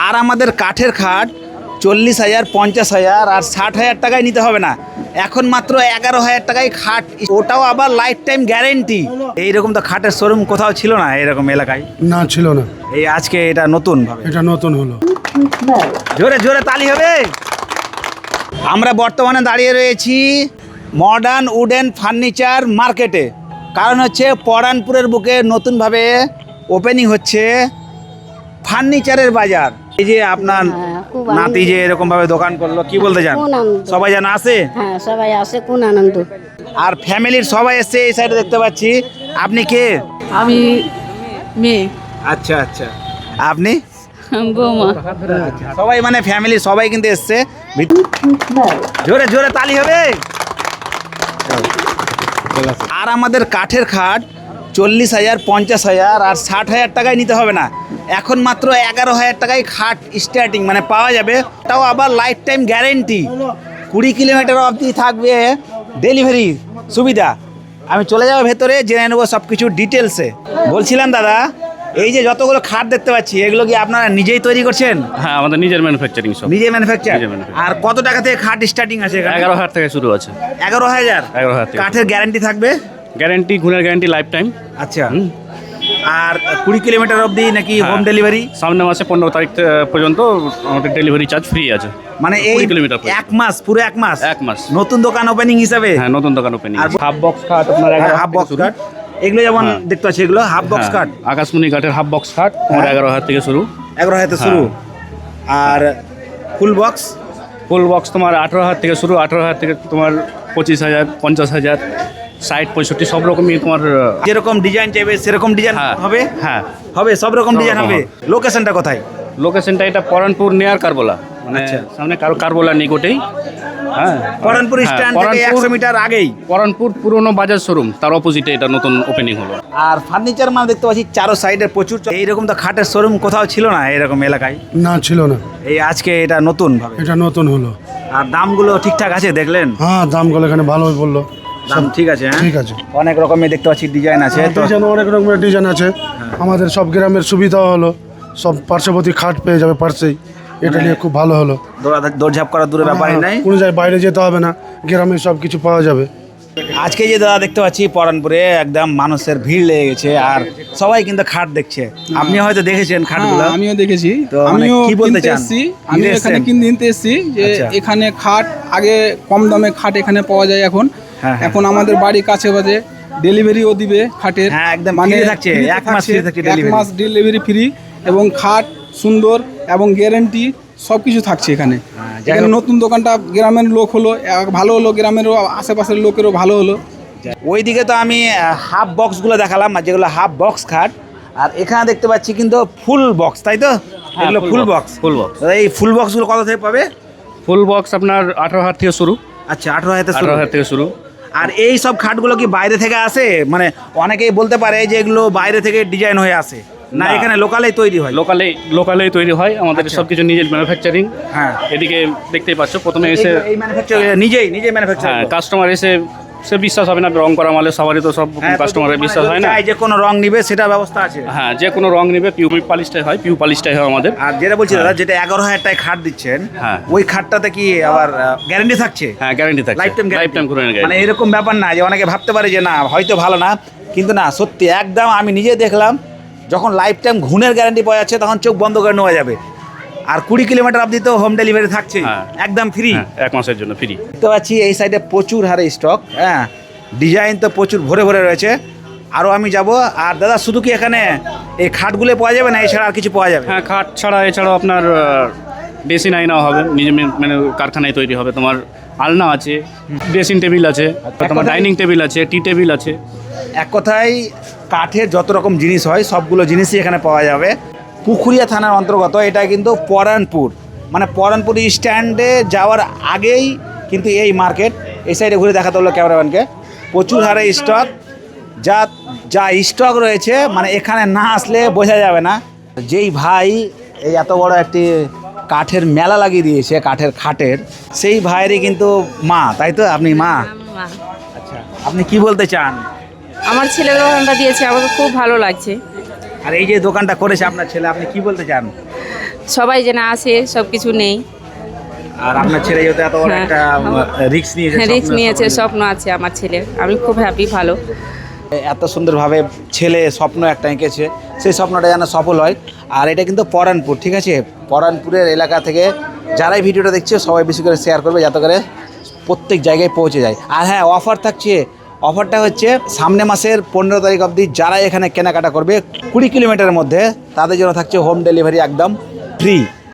আর আমাদের কাঠের খাট 40,000, 50,000 আর 60,000 টাকায় নিতে হবে না, এখন মাত্র 11,000 টাকায় খাট, ওটাও আবার লাইফ টাইম গ্যারেন্টি। এইরকম তো খাটের শোরুম কোথাও ছিল না এরকম এলাকায়, না ছিল না, এই আজকে এটা নতুন ভাবে, এটা নতুন হলো। জোরে জোরে তালি হবে। আমরা বর্তমানে দাঁড়িয়ে রয়েছি মডার্ন উডেন ফার্নিচার মার্কেটে, কারণ হচ্ছে পরানপুরের বুকে নতুনভাবে ওপেনিং হচ্ছে ফার্নিচারের বাজার। এই যে আপনার নাতি যে এরকম ভাবে দোকান করলো, কি বলতে চান? সবাই যেন আসে, হ্যাঁ সবাই আসে, কোন আনন্দ। আর ফ্যামিলির সবাই এসছে এই সাইডে দেখতে পাচ্ছি। আপনি কে? আমি মেয়ে। আচ্ছা আচ্ছা, আপনি? বৌমা। সবাই মানে ফ্যামিলি সবাই কিন্তু এসছে। জোরে জোরে তালি হবে। আর আমাদের কাঠের খাট 40,000, 50,000 আর 60,000 টাকায় নিতে হবে না, এখন মাত্র 11,000 টাকায় খাট স্টার্টিং মানে পাওয়া যাবে, তাও আবার লাইফ টাইম গ্যারেন্টি। 20 কিলোমিটার অবধি থাকবে ডেলিভারি সুবিধা। আমি চলে যাবো ভেতরে, জেনে নেবো সব কিছু ডিটেলসে। বলছিলাম দাদা, এই যে যতগুলো খাট দেখতে পাচ্ছি এগুলো কি আপনারা নিজেই তৈরি করছেন? হ্যাঁ, আমাদের নিজের ম্যানুফ্যাকচারিং সব। নিজে ম্যানুফ্যাকচার। নিজে manufacturing। আর কত টাকা থেকে খাট স্টার্টিং আছে এখানে? 11,000 থেকে শুরু আছে। 11,000? 11,000 থেকে। কাঠের গ্যারান্টি থাকবে? গ্যারান্টি, গুণের গ্যারান্টি লাইফ টাইম। আচ্ছা। আর 20 কিলোমিটার অবধি নাকি হোম ডেলিভারি? সামনে মাসে 15 তারিখ পর্যন্ত আমাদের ডেলিভারি চার্জ ফ্রি আছে। মানে এই 20 কিলোমিটার এক মাস, পুরো এক মাস? এক মাস। নতুন দোকান ওপেনিং হিসাবে? হ্যাঁ, নতুন দোকান ওপেনিং। আর হাফ বক্স খাট আপনার হাফ বক্স কাঠ, এগুলো যেমন দেখতে পাচ্ছি এগুলো হাফ বক্স কাঠ। আকাশমণি কাঠের হাফ বক্স খাট তোমার 11,000 থেকে শুরু। 11,000 থেকে শুরু। আর ফুল বক্স? ফুল বক্স তোমার 18,000 থেকে শুরু। 18,000 থেকে তোমার 25,000, 50,000, 60, 65 সব রকমই তোমার। যেরকম ডিজাইন চাইবে সেরকম ডিজাইন হবে? হ্যাঁ হবে, সব রকম সব ডিজাইন রকম হবে। হবে। লোকেশনটা কোথায়? লোকেশনটা এটা পরানপুর নেয়ার কারবোলা, মানে সামনে কারবোলা নিকটেই। হ্যাঁ, পরানপুর স্ট্যান্ড থেকে 100 মিটার আগেই পরানপুর পুরনো বাজার শোরুম, তার অপোজিটে এটা নতুন ওপেনিং হলো। আর ফার্নিচার মাল দেখতে পাচ্ছি চারো সাইডে প্রচুর। এইরকম তো খাটের শোরুম কোথাও ছিল না এরকম এলাকায়, না ছিল না, এই আজকে এটা নতুন ভাবে। এটা নতুন হলো। আর দামগুলো ঠিকঠাক আছে দেখলেন? হ্যাঁ, দামগুলো এখানে ভালোই বললো। দাম ঠিক আছে? হ্যাঁ ঠিক আছে। অনেক রকমের দেখতে পাচ্ছি ডিজাইন আছে তো। ডিজাইন অনেক রকমের ডিজাইন আছে। আমাদের সব গ্রামের সুবিধা হলো, সব পার্শ্ববর্তী খাট পেয়ে যাবে পার্শ্বেই, এটা নিয়ে খুব ভালো হলো। দৌড়ঝাঁপ করার দূরের ব্যাপারই নাই, কোনো জায়গায় বাইরে যেতে হবে না, গ্রামে সব কিছু পাওয়া যাবে। আজকে যে দাদা দেখতে পাচ্ছি পরানপুরে একদম মানুষের ভিড় লেগে গেছে, আর সবাই কিন্তু খাট দেখছে। আপনি হয়তো দেখেছেন খাটগুলো? হ্যাঁ, আমিও দেখেছি। তো আমিও কি বলতে কিনতে চান? এসেছি, আমি এখানে কিনতে এসেছি যে আচ্ছা। এখানে খাট আগে কম দামে খাট এখানে পাওয়া যায় এখন। হ্যাঁ। এখন আমাদের বাড়ির কাছে বাজে ডেলিভারিও দিবে খাটের। হ্যাঁ, একদম free থাকছে, free এক মাস free থাকছে এক delivery। মাস ডেলিভারি ফ্রি, এবং খাট সুন্দর এবং গ্যারান্টি সব কিছু থাকছে এখানে। যাই এখানে হোক। নতুন দোকানটা গ্রামের লোক হলো, ভালো হলো, গ্রামেরও আশেপাশের লোকেরও ভালো হলো। ওইদিকে তো আমি হাফ বক্সগুলো দেখালাম, আর যেগুলো হাফ বক্স খাট, আর এখানে দেখতে পাচ্ছি কিন্তু ফুল বক্স, তাই তো? এগুলো ফুল বক্স। ফুল বক্স, এই ফুল বক্সগুলো কত থেকে পাবে? ফুল বক্স আপনার 18,000 থেকে শুরু। আচ্ছা, 18,000 থেকে শুরু। 18,000 থেকে শুরু। আর এই সব খাটগুলো কি বাইরে থেকে আসে? মানে অনেকেই বলতে পারে যে এগুলো বাইরে থেকে ডিজাইন হয়ে আসে, না না। এখানে লোকালেই তৈরি হয়? লোকালেই তৈরি হয়, আমাদের আচ্ছা। সবকিছু নিজের ম্যানুফ্যাকচারিং। হ্যাঁ। এদিকে দেখতেই পাচ্ছ, প্রথমে এসে এই ম্যানুফ্যাকচার নিজে ম্যানুফ্যাকচার? হ্যাঁ, কাস্টমার এসে সে বিশ্বাস হবে না, রং করা মালে সবারই তো সব কাস্টমারের বিশ্বাস হয় না। যে কোনো রং নিবে সেটা ব্যবস্থা আছে? হ্যাঁ, যে কোনো রং নেবে, পিউ পালিশটাই হয়, পিউ পালিশটাই হয় আমাদের। আর যেটা বলছি দাদা, যেটা 11,000 টাকায় খাট দিচ্ছেন, হ্যাঁ। ওই খাটটাতে কি আবার গ্যারান্টি থাকছে? হ্যাঁ, গ্যারান্টি থাকে, লাইফ টাইম ঘুরে মানে এরকম ব্যাপার না যে অনেকে ভাবতে পারে যে না হয়তো ভালো না, কিন্তু না, সত্যি একদম আমি নিজে দেখলাম, যখন লাইফ টাইম ঘুণের গ্যারান্টি পাওয়া যাচ্ছে তখন চোখ বন্ধ করে নেওয়া যাবে। আর 20 কিলোমিটার অবধি তো হোম ডেলিভারি থাকছে, হ্যাঁ। একদম ফ্রি। এক মাসের জন্য ফ্রি। দেখতে পাচ্ছি এই সাইডে প্রচুর হারে স্টক, হ্যাঁ, ডিজাইন তো প্রচুর ভরে ভরে রয়েছে। আরও আমি যাব। আর দাদা, শুধু কি এখানে এই খাটগুলো পাওয়া যাবে না, এছাড়া আর কিছু পাওয়া যাবে? হ্যাঁ, খাট ছাড়া এছাড়াও আপনার ড্রেসিং আয়নাও হবে, নিজে মানে কারখানায় তৈরি হবে। তোমার আলনা আছে, ড্রেসিং টেবিল আছে, তোমার ডাইনিং টেবিল আছে, টি টেবিল আছে। এক কথায় কাঠের যত রকম জিনিস হয় সবগুলো জিনিসই এখানে পাওয়া যাবে। পুখুরিয়া থানার অন্তর্গত এটা কিন্তু পরানপুর, মানে পরানপুর স্ট্যান্ডে যাওয়ার আগেই কিন্তু এই মার্কেট। এই সাইডে ঘুরে দেখাতে হলো ক্যামেরাম্যানকে, প্রচুর হারে স্টক, যা স্টক রয়েছে মানে এখানে না আসলে বোঝা যাবে না। যেই ভাই এই এত বড় একটি কাঠের মেলা লাগিয়ে দিয়েছে কাঠের খাটের, সেই ভাইয়েরই কিন্তু মা, তাই তো? আপনি মা? আচ্ছা, আপনি কি বলতে চান? আমার ছেলে দোকানটা দিয়েছে, আমাকে খুব ভালো লাগছে। আর এই যে দোকানটা করেছে আপনার ছেলে, আপনি কি বলতে চান? সবাই যেন আসে সব কিছু নেই। আর আপনার ছেলে যেহেতু এত বড় হ্যাঁ। একটা রিস্ক নিয়েছে, রিস্ক নিয়েছে, স্বপ্ন- স্বপ্ন আছে আমার ছেলের, আমি খুব হ্যাপি, ভালো। এত সুন্দরভাবে ছেলে স্বপ্ন একটা এঁকেছে, সেই স্বপ্নটা যেন সফল হয়। আর এটা কিন্তু পরানপুর, ঠিক আছে? পরানপুরের এলাকা থেকে যারাই ভিডিওটা দেখছে সবাই বেশি করে শেয়ার করবে, যাতে করে প্রত্যেক জায়গায় পৌঁছে যায়। আর হ্যাঁ, অফার থাকছে, অফারটা হচ্ছে সামনে মাসের 15 তারিখ অবধি যারা এখানে কেনাকাটা করবে 20 কিলোমিটারের মধ্যে, তাদের জন্য থাকছে হোম ডেলিভারি একদম ফ্রি।